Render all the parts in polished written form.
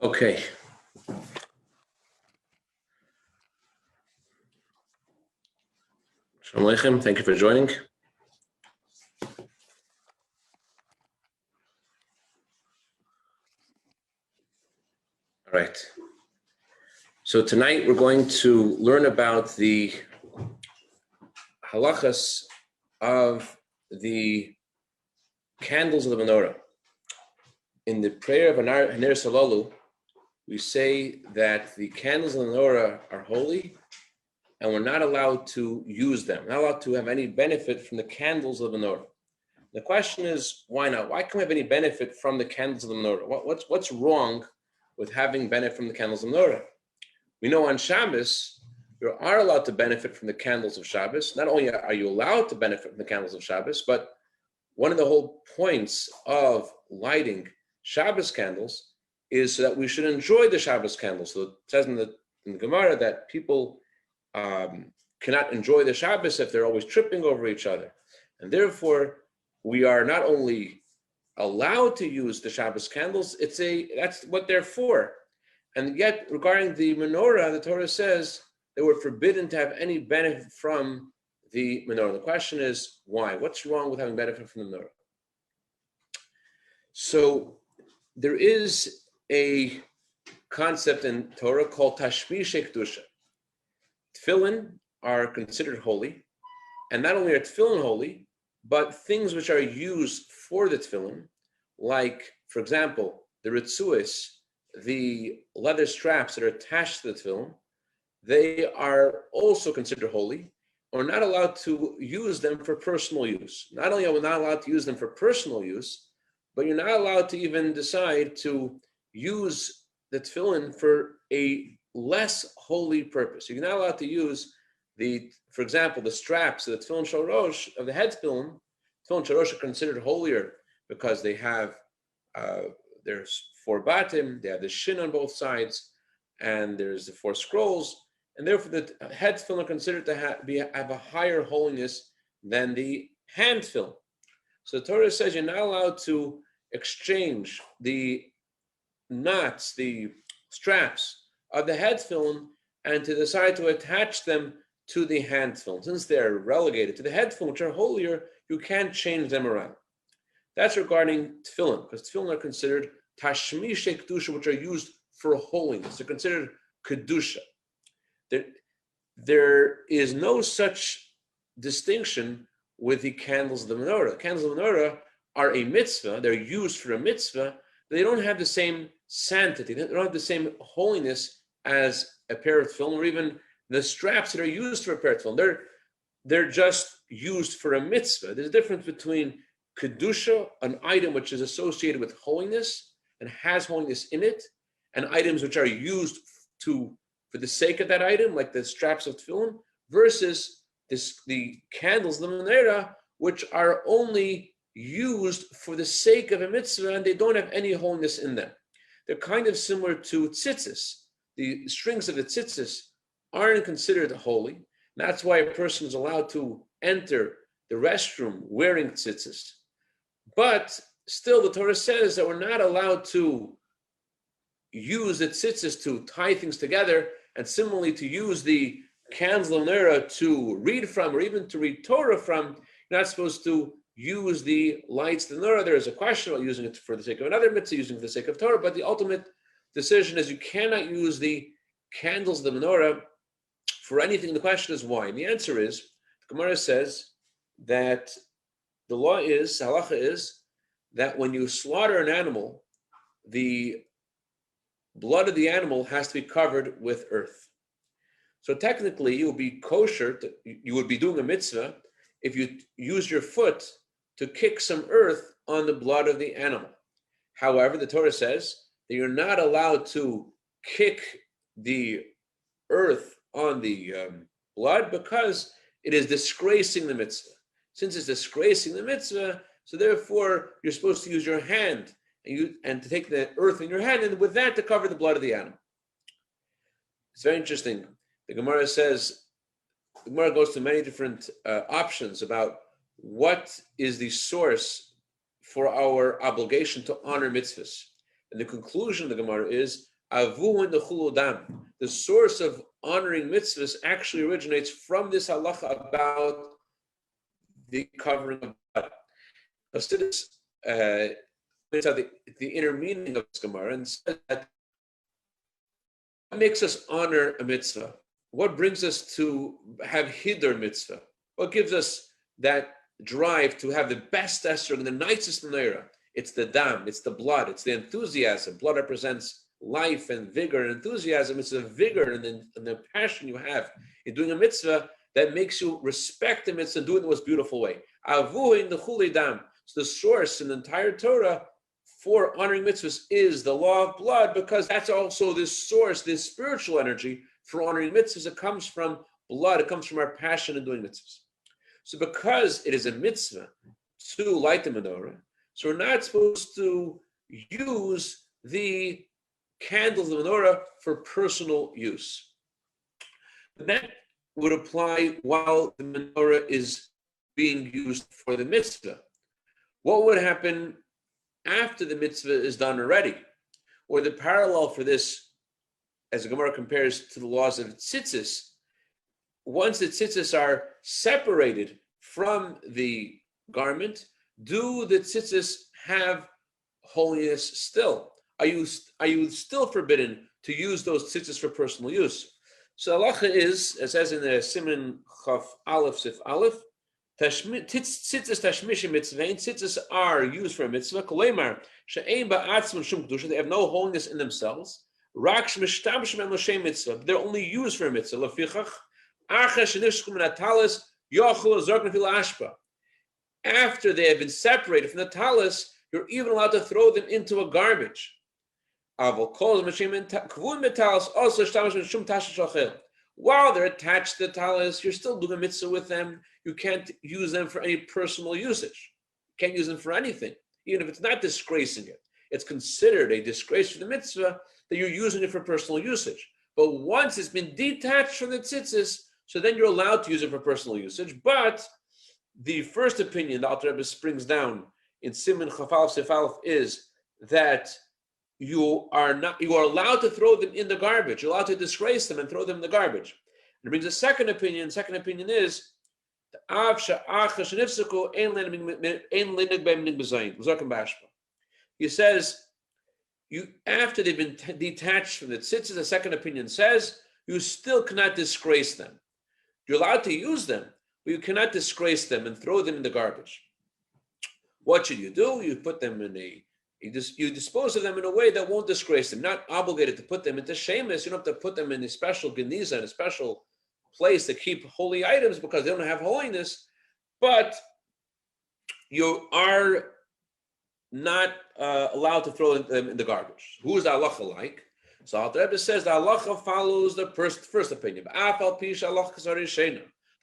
Okay. Shalom Aleichem, thank you for joining. All right. So tonight we're going to learn about the halachas of the candles of the menorah. In the prayer of Haner Salalu, we say that the candles of the menorah are holy and we're not allowed to use them, not allowed to have any benefit from the candles of the menorah. The question is, why not? Why can't we have any benefit from the candles of the menorah? What's wrong with having benefit from the candles of the menorah? We know on Shabbos, you are allowed to benefit from the candles of Shabbos. Not only are you allowed to benefit from the candles of Shabbos, but one of the whole points of lighting Shabbos candles is so that we should enjoy the Shabbos candles. So it says in the Gemara that people cannot enjoy the Shabbos if they're always tripping over each other. And therefore, we are not only allowed to use the Shabbos candles, that's what they're for. And yet, regarding the menorah, the Torah says they were forbidden to have any benefit from the menorah. The question is, why? What's wrong with having benefit from the menorah? So, there is a concept in Torah called tashmishe kedusha. Tefillin are considered holy, and not only are tefillin holy, but things which are used for the tefillin, like, for example, the ritzuos, the leather straps that are attached to the tefillin, they are also considered holy, or not allowed to use them for personal use. Not only are we not allowed to use them for personal use, but you're not allowed to even decide to use the tefillin for a less holy purpose. You're not allowed to use for example, the straps of the tefillin shorosh of the head tefillin. Tefillin shorosh are considered holier because they have there's 4 batim, they have the shin on both sides, and there's the 4 scrolls, and therefore the head tefillin are considered to have a higher holiness than the hand tefillin. So the Torah says you're not allowed to exchange the knots, the straps of the head tefillin, and to decide to attach them to the hand tefillin. Since they're relegated to the head tefillin, which are holier, you can't change them around. That's regarding tefillin, because tefillin are considered tashmishe kedusha, which are used for holiness. They're considered kedusha. There is no such distinction with the candles of the menorah. The candles of the menorah are a mitzvah. They're used for a mitzvah. They don't have the same sanctity. They don't have the same holiness as a pair of tefillin, or even the straps that are used for a pair of tefillin. They're just used for a mitzvah. There's a difference between kedusha, an item which is associated with holiness and has holiness in it, and items which are used for the sake of that item, like the straps of tefillin, versus the candles of the menorah, which are only used for the sake of a mitzvah, and they don't have any holiness in them. They're kind of similar to tzitzis. The strings of the tzitzis aren't considered holy. That's why a person is allowed to enter the restroom wearing tzitzis. But still, the Torah says that we're not allowed to use the tzitzis to tie things together, and similarly to use the candles of the menorah to read from, or even to read Torah from. You're not supposed to use the lights of the menorah. There is a question about using it for the sake of another mitzvah, using it for the sake of Torah, but the ultimate decision is you cannot use the candles of the menorah for anything. The question is why. And the answer is, the Gemara says that the law is, halacha is, that when you slaughter an animal, the blood of the animal has to be covered with earth. So technically, you would be kosher, you would be doing a mitzvah if you use your foot to kick some earth on the blood of the animal. However, the Torah says that you're not allowed to kick the earth on the blood because it is disgracing the mitzvah. Since it's disgracing the mitzvah, so therefore you're supposed to use your hand and to take the earth in your hand, and with that to cover the blood of the animal. It's very interesting. The Gemara goes to many different options about what is the source for our obligation to honor mitzvahs. And the conclusion of the Gemara is Avu and the chuludam. The source of honoring mitzvahs actually originates from this halacha about the covering of blood. Chassidus points out the inner meaning of this Gemara and says that what makes us honor a mitzvah? What brings us to have hidur mitzvah? What gives us that drive to have the best esrog and the nicest menorah? It's the dam, it's the blood, it's the enthusiasm. Blood represents life and vigor and enthusiasm. It's the vigor and the passion you have in doing a mitzvah that makes you respect the mitzvah and do it in the most beautiful way. Avu in the chuli dam. So the source in the entire Torah for honoring mitzvahs is the law of blood, because that's also this source, this spiritual energy for honoring mitzvahs. It comes from blood. It comes from our passion in doing mitzvahs. So because it is a mitzvah to light the menorah, so we're not supposed to use the candles of the menorah for personal use. That would apply while the menorah is being used for the mitzvah. What would happen after the mitzvah is done already? Or the parallel for this, as the Gemara compares to the laws of tzitzis, once the tzitzis are separated from the garment, do the tzitzis have holiness still? Are you still forbidden to use those tzitzis for personal use? So halacha is, as says in the Siman Chaf Aleph Sif Aleph, tzitzis tashmishim mitzvain, tzitzis are used for a mitzvah, kolemar, she'ein ba'atzman shum kedusha, they have no holiness in themselves, rak shemishtamshim en l'shem mitzvah, they're only used for a mitzvah, lefichach, acha shenishku min hatalis, yochel azork nefil ashpa. After they have been separated from the talis, you're even allowed to throw them into a garbage. While they're attached to the talis, you're still doing a mitzvah with them. You can't use them for any personal usage. You can't use them for anything, even if it's not disgracing it. It's considered a disgrace for the mitzvah that you're using it for personal usage. But once it's been detached from the tzitzis, so then you're allowed to use it for personal usage. But the first opinion the Alter Rebbe springs down in Siman Chafal Sefalef is that you are allowed to throw them in the garbage. You're allowed to disgrace them and throw them in the garbage. And it brings a second opinion. Second opinion is he says, after they've been detached from the tzitzis, the second opinion says, you still cannot disgrace them. You're allowed to use them, but you cannot disgrace them and throw them in the garbage. What should you do? You put them in you dispose of them in a way that won't disgrace them. Not obligated to put them into shemus. You don't have to put them in a special geniza, in a special place to keep holy items because they don't have holiness. But you are not allowed to throw them in the garbage. Who is the halacha like? So Alter Rebbe says the halacha follows the first opinion. The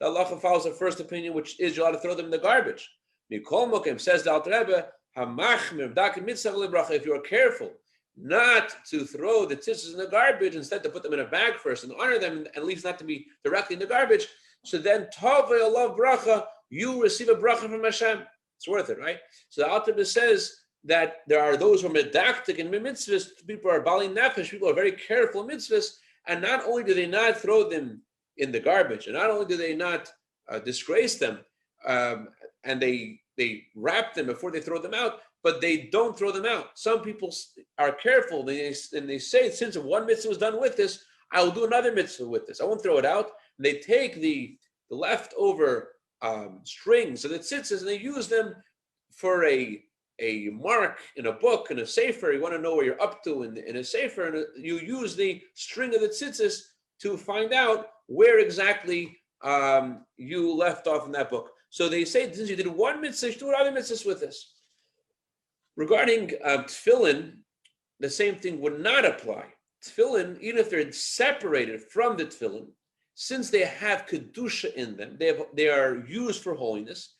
halacha follows the first opinion, which is you're allowed to throw them in the garbage. Mikol Mokem, says the Alter Rebbe, if you are careful not to throw the tzitzis in the garbage, instead to put them in a bag first and honor them, and at least not to be directly in the garbage, so then Tavei Allah bracha, you receive a bracha from Hashem. It's worth it, right? So the Alter Rebbe says that there are those who are medactic in mitzvahs, people are bali nefesh, people are very careful in mitzvahs, and not only do they not throw them in the garbage, and not only do they not disgrace them, and they wrap them before they throw them out, but they don't throw them out. Some people are careful, and they say, since one mitzvah was done with this, I will do another mitzvah with this. I won't throw it out. And they take the leftover strings of the tzitzis and they use them for a mark in a book, in a sefer. You want to know where you're up to in a sefer, and you use the string of the tzitzis to find out where exactly you left off in that book. So they say, since you did one mitzvah, you should do other mitzvahs with this. Regarding tefillin, the same thing would not apply. Tefillin, even if they're separated from the tefillin, since they have kedusha in them, they are used for holiness.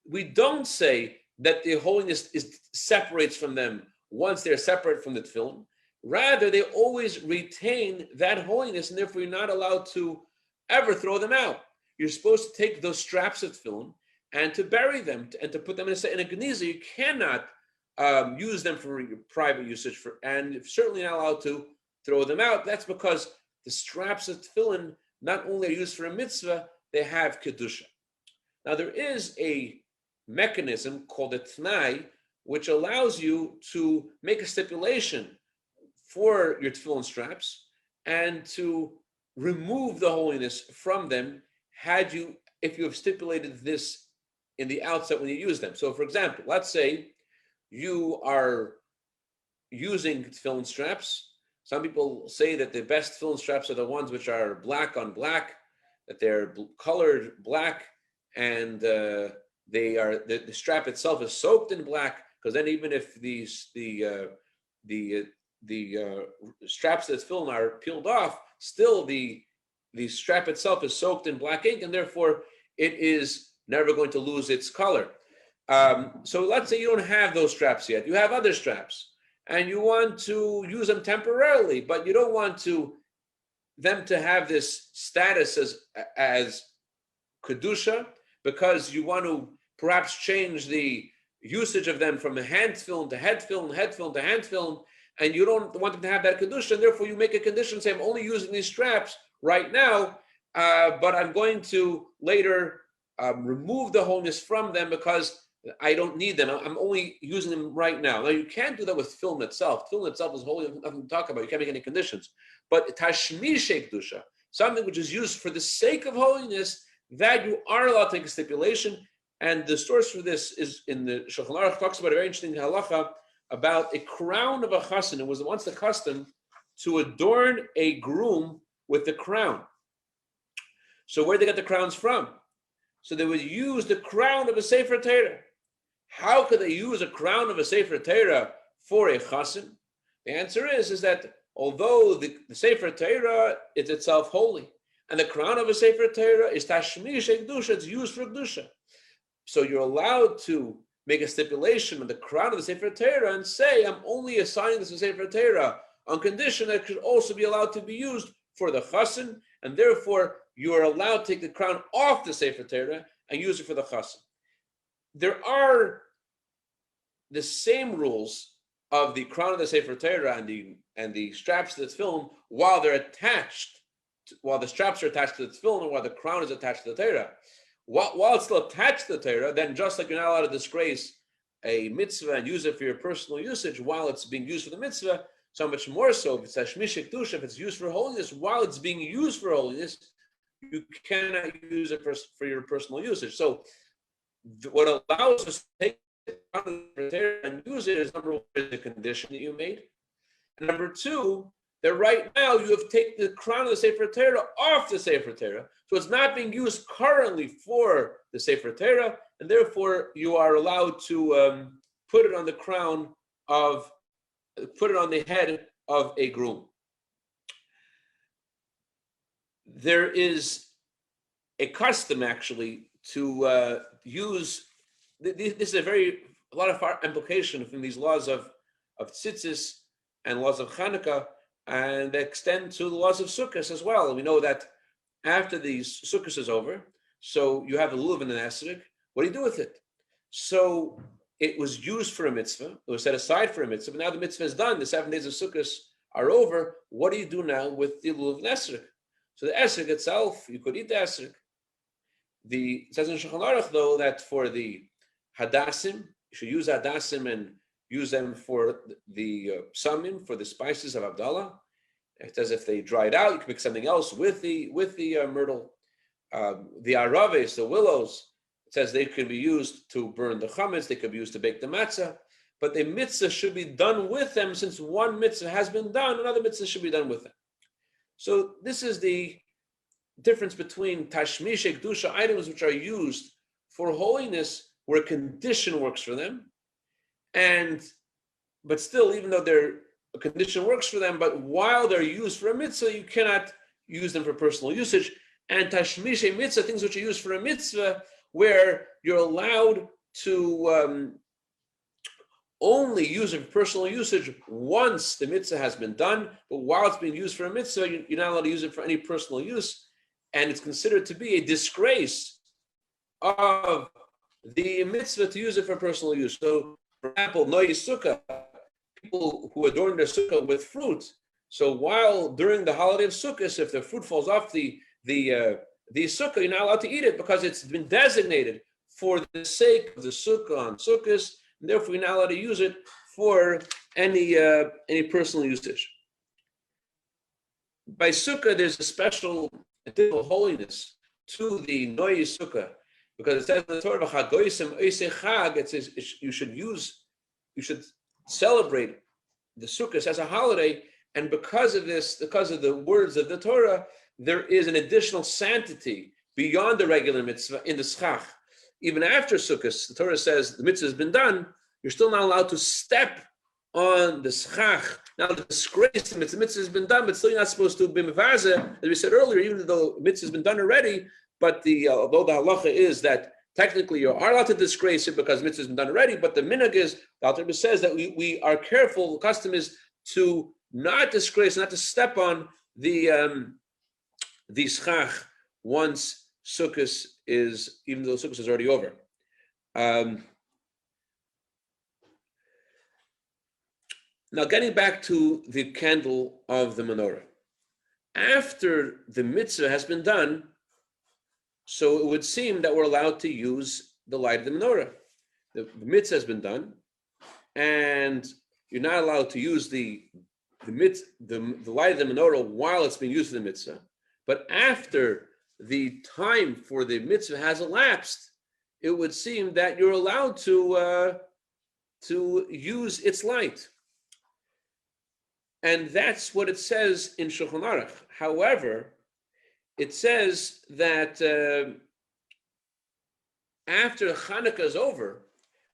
We don't say that the holiness separates from them once they're separate from the tefillin. Rather, they always retain that holiness, and therefore you're not allowed to ever throw them out. You're supposed to take those straps of tefillin and to bury them and to put them in a geniza. You cannot use them for your private usage, and certainly not allowed to throw them out. That's because the straps of tefillin not only are used for a mitzvah, they have kedusha. Now there is a mechanism called a t'nai, which allows you to make a stipulation for your tefillin straps and to remove the holiness from them if you have stipulated this in the outset when you use them. So for example, let's say you are using tefillin straps. Some people say that the best tefillin straps are the ones which are black on black, that they're colored black, and the strap itself is soaked in black, because then even if the straps that tefillin are peeled off, still the strap itself is soaked in black ink, and therefore it is never going to lose its color. So let's say you don't have those straps yet. You have other straps, and you want to use them temporarily, but you don't want them to have this status as kedusha, because you want to perhaps change the usage of them from a hand film to head film, head film to hand film, and you don't want them to have that condition. Therefore, you make a condition, say, I'm only using these straps right now, but I'm going to later remove the holiness from them because I don't need them. I'm only using them right now. Now, you can't do that with film itself. Film itself is holy, nothing to talk about. You can't make any conditions. But tashmishe kedusha, something which is used for the sake of holiness, that you are allowed to take a stipulation. And the source for this is in the Shulchan Aruch, talks about a very interesting halacha about a crown of a chassan. It was once the custom to adorn a groom with the crown. So where did they get the crowns from? So they would use the crown of a Sefer Torah. How could they use a crown of a Sefer Torah for a chassan? The answer is that although the Sefer Torah is itself holy, and the crown of a Sefer Torah is tashmish kedusha, it's used for kedusha. So you're allowed to make a stipulation on the crown of the Sefer Torah and say, I'm only assigning this to Sefer Torah on condition that it could also be allowed to be used for the chassan, and therefore you are allowed to take the crown off the Sefer Torah and use it for the chassan. There are the same rules of the crown of the Sefer Torah and the straps to the tefillin while they're attached, while the straps are attached to the tefillin and while the crown is attached to the Torah. While it's still attached to the Torah, then just like you're not allowed to disgrace a mitzvah and use it for your personal usage while it's being used for the mitzvah, so much more so if it's hashmish kedusha, if it's used for holiness, while it's being used for holiness, you cannot use it for your personal usage. So what allows us to take it and use it is, number one, the condition that you made. And number two, that right now you have taken the crown of the Sefer Torah off the Sefer Torah. So it's not being used currently for the Sefer Torah, and therefore you are allowed to put it on the head of a groom. There is a custom actually to use, this is a lot of implication from these laws of tzitzis and laws of Hanukkah, and they extend to the laws of Sukkot as well. We know that after the Sukkot is over, so you have the lulav and the esrog. What do you do with it? So it was used for a mitzvah. It was set aside for a mitzvah, but now the mitzvah is done. The 7 days of Sukkot are over. What do you do now with the lulav and esrog? So the esrog itself, you could eat the esrog. It says in Shulchan Aruch, though, that for the hadassim, you should use hadassim and use them for the samim, for the spices of Abdallah. It says if they dried out, you can make something else with the myrtle. The araves, the willows, it says they can be used to burn the chametz, they could be used to bake the matzah, but the mitzvah should be done with them. Since one mitzvah has been done, another mitzvah should be done with them. So this is the difference between tashmish kedusha items which are used for holiness, where a condition works for them, but still, even though a condition works for them, but while they're used for a mitzvah, you cannot use them for personal usage. And tashmish mitzvah, things which are used for a mitzvah, where you're allowed to only use it for personal usage once the mitzvah has been done, but while it's being used for a mitzvah, you're not allowed to use it for any personal use, and it's considered to be a disgrace of the mitzvah to use it for personal use. So, for example, noy sukkah, people who adorn their sukkah with fruit, So while during the holiday of Sukkot, if the fruit falls off the sukkah, you're not allowed to eat it because it's been designated for the sake of the sukkah on Sukkot, and therefore you're not allowed to use it for any personal usage. By sukkah, there's a special holiness to the Noy Sukkah, because it says in the Torah, it says you should celebrate the Sukkot as a holiday, and because of this, because of the words of the Torah, there is an additional sanctity beyond the regular mitzvah in the schach. Even after Sukkot, the Torah says the mitzvah has been done, you're still not allowed to step on the schach. Now the disgrace, the mitzvah has been done, but still you're not supposed to be mevaze, as we said earlier, even though the mitzvah has been done already, but although the halacha is that technically you are allowed to disgrace it because mitzvah has been done already, but the minhag is, the Alter Rebbe says that we are careful, the custom is to not disgrace, not to step on the schach once Sukkot is, even though Sukkot is already over. Now, getting back to the candle of the menorah. After the mitzvah has been done, so it would seem that we're allowed to use the light of the menorah. The mitzvah has been done, and you're not allowed to use the light of the menorah while it's being used for the mitzvah. But after the time for the mitzvah has elapsed, it would seem that you're allowed to use its light. And that's what it says in Shulchan Aruch. However, it says that after Hanukkah is over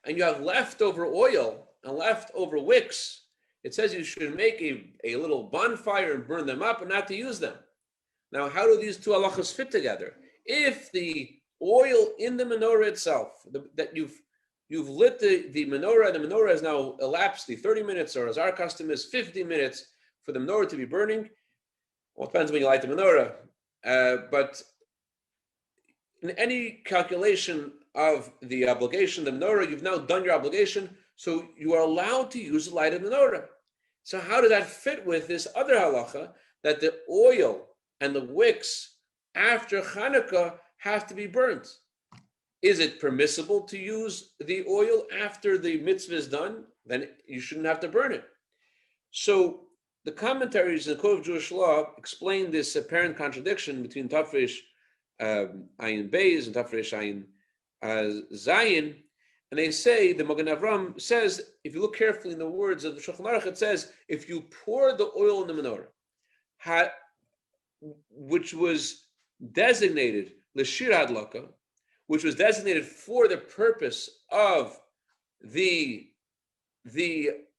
and you have leftover oil and leftover wicks, it says you should make a little bonfire and burn them up and not to use them. Now, how do these two halachas fit together? If the oil in the menorah itself, that you've lit the menorah, the menorah has now elapsed the 30 minutes, or as our custom is, 50 minutes for the menorah to be burning. Well, it depends when you light the menorah. But in any calculation of the obligation, the menorah, you've now done your obligation, so you are allowed to use the light of the menorah. So how does that fit with this other halacha, that the oil and the wicks after Hanukkah have to be burnt? Is it permissible to use the oil after the mitzvah is done? Then you shouldn't have to burn it. So the commentaries in the Code of Jewish Law explain this apparent contradiction between Tafresh Ayin Beis and Tafresh Ayin Zayin, and they say, the Magen Avram says, if you look carefully in the words of the Shulchan Aruch, it says, if you pour the oil in the menorah, which was designated l'shir hadlaka, which was designated for the purpose of the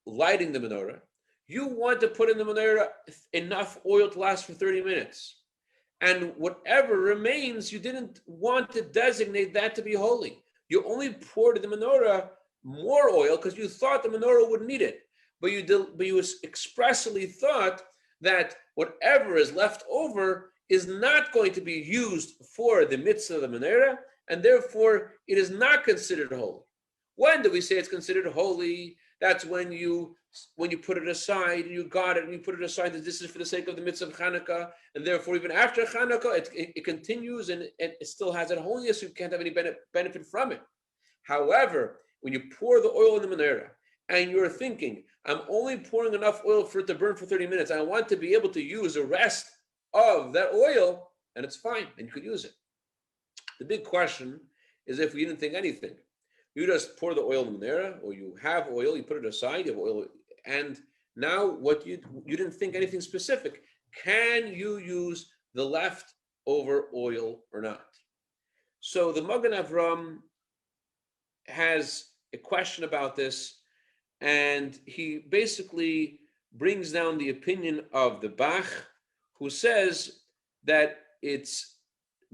lighting the menorah, you want to put in the menorah enough oil to last for 30 minutes. And whatever remains, you didn't want to designate that to be holy. You only poured in the menorah more oil because you thought the menorah would need it. But you expressly thought that whatever is left over is not going to be used for the mitzvah of the menorah, and therefore it is not considered holy. When do we say it's considered holy? That's when you put it aside and you got it and you put it aside, that this is for the sake of the mitzvah of Hanukkah, and therefore even after Hanukkah it continues and it still has that holiness, so you can't have any benefit from it. However, when you pour the oil in the menorah and you're thinking, I'm only pouring enough oil for it to burn for 30 minutes, I want to be able to use the rest of that oil, and it's fine, and you could use it. The big question is if you didn't think anything. You just pour the oil in the menorah, or you have oil, you put it aside, you have oil, and now what you didn't think anything specific. Can you use the leftover oil or not? So the Magen Avram has a question about this, and he basically brings down the opinion of the Bach, who says that it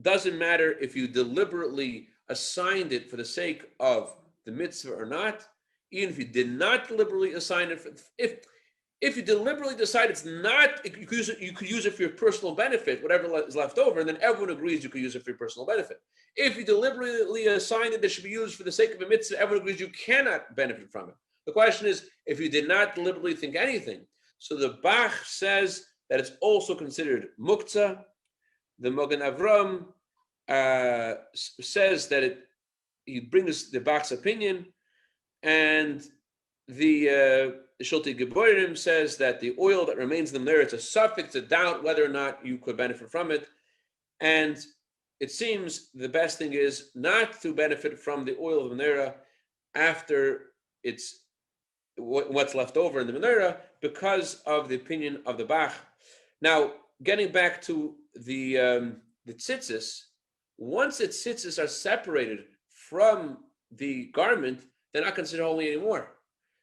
doesn't matter if you deliberately assigned it for the sake of the mitzvah or not, even if you did not deliberately assign it. If you deliberately decide it's not, you could use it for your personal benefit, whatever is left over, and then everyone agrees you could use it for your personal benefit. If you deliberately assign it that should be used for the sake of a mitzvah, everyone agrees you cannot benefit from it. The question is, if you did not deliberately think anything, So the Bach says that it's also considered muktzah. The Mogen Avram says that he brings the Bach's opinion, and the Shulti Geborim says that the oil that remains in the menorah, it's a suffix, a doubt whether or not you could benefit from it. And it seems the best thing is not to benefit from the oil of the menorah after it's what's left over in the menorah because of the opinion of the Bach. Now, getting back to the tzitzis, once the tzitzis are separated from the garment, they're not considered holy anymore.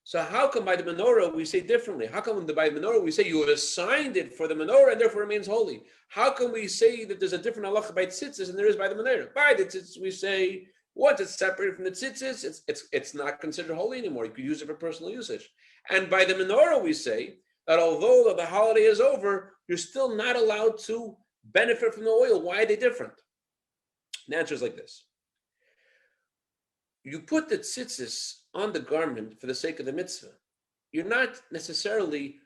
So how come by the menorah we say differently? How come by the menorah we say you have assigned it for the menorah and therefore remains holy? How can we say that there's a different halacha by tzitzis than there is by the menorah? By the tzitzis we say once it's separated from the tzitzis, it's not considered holy anymore. You could use it for personal usage. And by the menorah we say that although the holiday is over, you're still not allowed to benefit from the oil. Why are they different? The answer is like this. You put the tzitzis on the garment for the sake of the mitzvah. You're not necessarily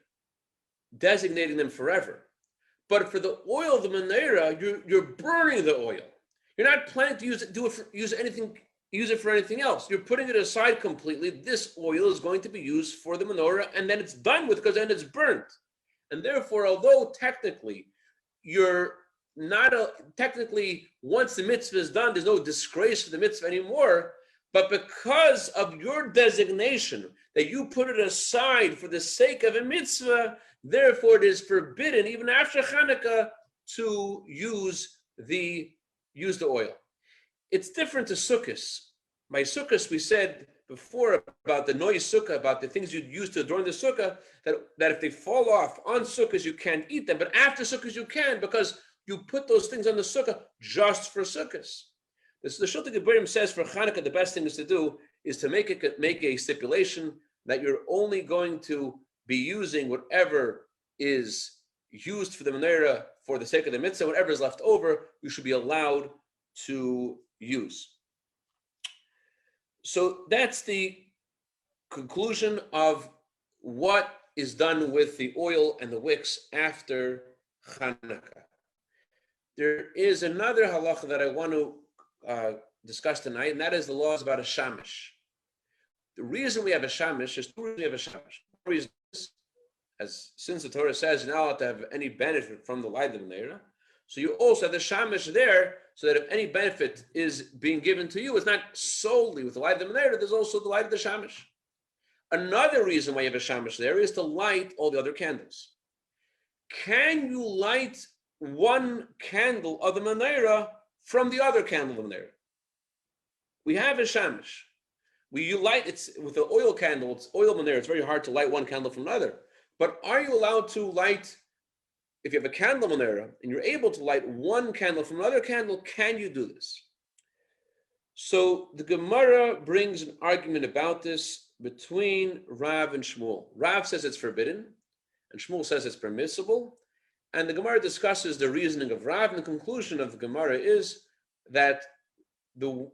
designating them forever. But for the oil of the menorah, you're burning the oil. You're not planning to use it for anything else. You're putting it aside completely. This oil is going to be used for the menorah, and then it's done with because then it's burnt. And therefore, although technically you're not technically once the mitzvah is done, there's no disgrace for the mitzvah anymore. But because of your designation that you put it aside for the sake of a mitzvah, therefore it is forbidden even after Hanukkah to use the oil. It's different to sukkahs. By sukkahs, we said before about the noise sukkah, about the things you'd use to adorn the sukkah, that if they fall off on sukkahs, you can't eat them. But after sukkahs, you can, because you put those things on the sukkah just for sukkahs. This, the Shulti Geburim says for Hanukkah, the best thing is to do is to make a stipulation that you're only going to be using whatever is used for the menorah for the sake of the mitzvah. Whatever is left over, you should be allowed to use. So that's the conclusion of what is done with the oil and the wicks after Hanukkah. There is another halacha that I want to discuss tonight, and that is the laws about a shamish. The reason we have a shamish is two reasons we have a shamish. One reason is, since the Torah says you're not allowed to have any benefit from the light of the menorah, so you also have the shamish there, so that if any benefit is being given to you, it's not solely with the light of the menorah, there's also the light of the shamish. Another reason why you have a shamish there is to light all the other candles. Can you light one candle of the menorah from the other candle of the menorah? We have a shamish. You light it with the oil candle, it's oil menorah, it's very hard to light one candle from another. But are you allowed to light, if you have a candle menorah and you're able to light one candle from another candle, can you do this? So the Gemara brings an argument about this between Rav and Shmuel. Rav says it's forbidden, and Shmuel says it's permissible. And the Gemara discusses the reasoning of Rav, and the conclusion of the Gemara is that the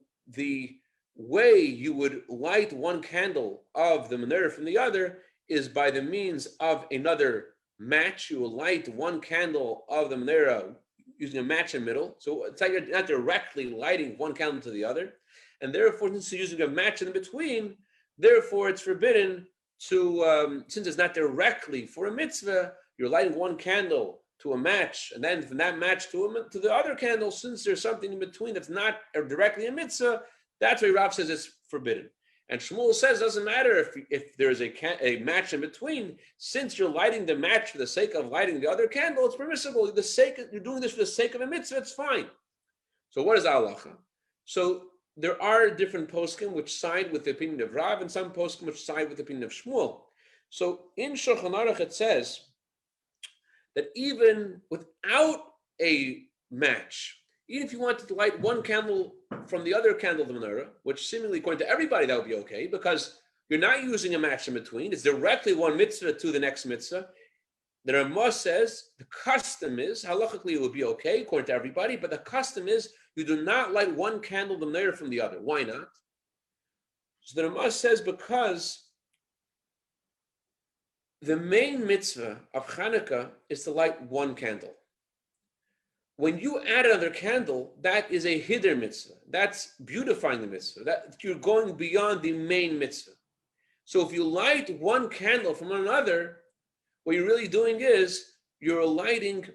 way you would light one candle of the menorah from the other is by the means of another match. You will light one candle of the menorah using a match in the middle. So it's like you're not directly lighting one candle to the other. And therefore, since you're using a match in between, therefore it's forbidden to, since it's not directly for a mitzvah, you're lighting one candle to a match, and then from that match to the other candle, since there's something in between that's not directly a mitzvah, that's why Rav says it's forbidden. And Shmuel says it doesn't matter if there's a match in between, since you're lighting the match for the sake of lighting the other candle, it's permissible. You're doing this for the sake of a mitzvah, it's fine. So what is halacha? So there are different poskim which side with the opinion of Rav, and some poskim which side with the opinion of Shmuel. So in Shulchan Aruch it says that even without a match, even if you wanted to light one candle from the other candle of the menorah, which seemingly according to everybody that would be okay, because you're not using a match in between, it's directly one mitzvah to the next mitzvah. The Ramah says the custom is, halachically it would be okay according to everybody, but the custom is you do not light one candle of the menorah from the other. Why not? So the Ramah says because The main mitzvah of Hanukkah is to light one candle. When you add another candle, that is a hider mitzvah. That's beautifying the mitzvah. That you're going beyond the main mitzvah. So if you light one candle from another, what you're really doing is you're lighting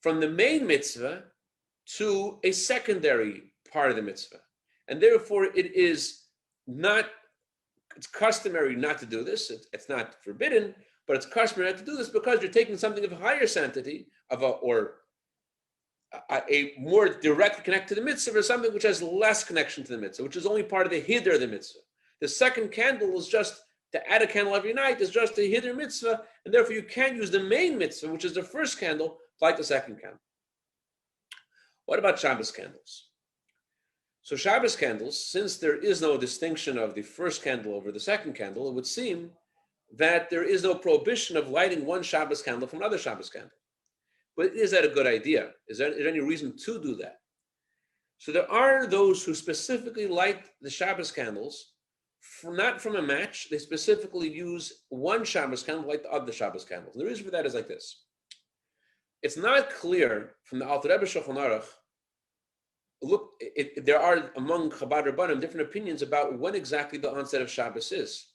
from the main mitzvah to a secondary part of the mitzvah. And therefore it is not, it's customary not to do this. It's not forbidden, but it's customary not to do this because you're taking something of higher sanctity or a more direct connect to the mitzvah, or something which has less connection to the mitzvah, which is only part of the hider of the mitzvah. The second candle is just to add a candle every night, is just a hider mitzvah, and therefore you can't use the main mitzvah, which is the first candle, to light the second candle. What about Shabbos candles? So Shabbos candles, since there is no distinction of the first candle over the second candle, it would seem that there is no prohibition of lighting one Shabbos candle from another Shabbos candle. But is that a good idea? Is there any reason to do that? So there are those who specifically light the Shabbos candles, not from a match. They specifically use one Shabbos candle like the other Shabbos candles. And the reason for that is like this. It's not clear from the Alter Rebbe Shulchan Aruch. Look, there are among Chabad Rabbanim different opinions about when exactly the onset of Shabbos is.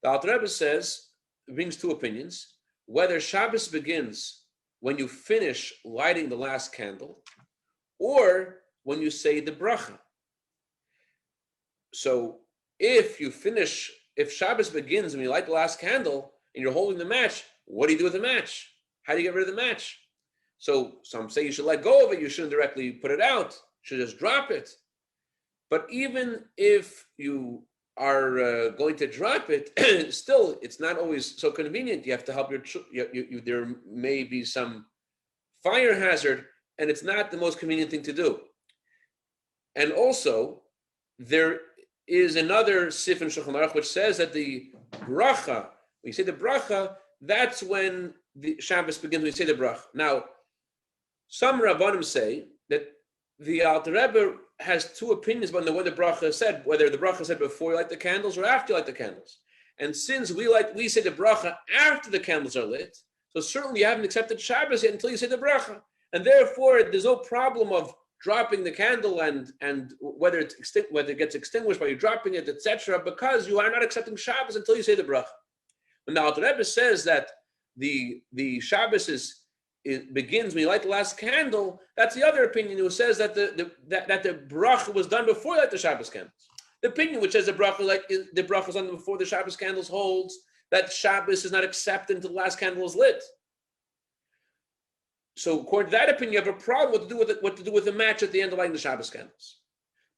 The Alter Rebbe says, brings two opinions, whether Shabbos begins when you finish lighting the last candle, or when you say the bracha. So if Shabbos begins when you light the last candle and you're holding the match, what do you do with the match? How do you get rid of the match? So some say you should let go of it, you shouldn't directly put it out, you should just drop it. But even if you are going to drop it, still, it's not always so convenient. You have to help there may be some fire hazard, and it's not the most convenient thing to do. And also, there is another sif in Shulchan Aruch which says that the bracha, when you say the bracha, that's when the Shabbos begins, when you say the bracha. Now, some Rabbanim say that the Alter Rebbe has two opinions about when the bracha is said, whether the bracha is said before you light the candles or after you light the candles. And since we say the bracha after the candles are lit, so certainly you haven't accepted Shabbos yet until you say the bracha. And therefore, there's no problem of dropping the candle and whether it gets extinguished by you dropping it, etc., because you are not accepting Shabbos until you say the bracha. When the Alter Rebbe says that the Shabbos begins when you light the last candle, that's the other opinion who says that the bracha was done before you light the Shabbos candles. The opinion which says the bracha was done before the Shabbos candles holds that Shabbos is not accepted until the last candle is lit. So according to that opinion, you have a problem what to do with the match at the end of lighting the Shabbos candles.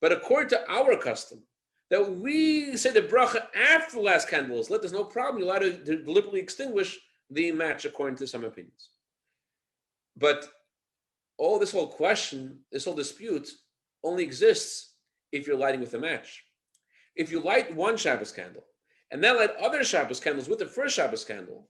But according to our custom, that we say the bracha after the last candle is lit, there's no problem. You're allowed to deliberately extinguish the match according to some opinions. But all this whole question, this whole dispute, only exists if you're lighting with a match. If you light one Shabbos candle and then light other Shabbos candles with the first Shabbos candle,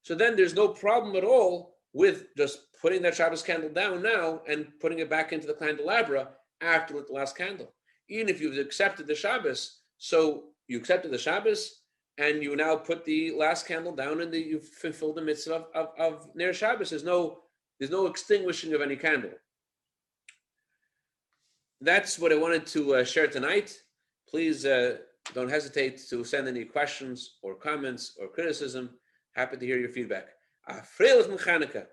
so then there's no problem at all with just putting that Shabbos candle down now and putting it back into the candelabra after the last candle. Even if you've accepted the Shabbos, so you accepted the Shabbos and you now put the last candle down and you've fulfilled the mitzvah of Ner Shabbos. There's no extinguishing of any candle. That's what I wanted to share tonight. Please don't hesitate to send any questions or comments or criticism. Happy to hear your feedback. Freilich Hanukkah.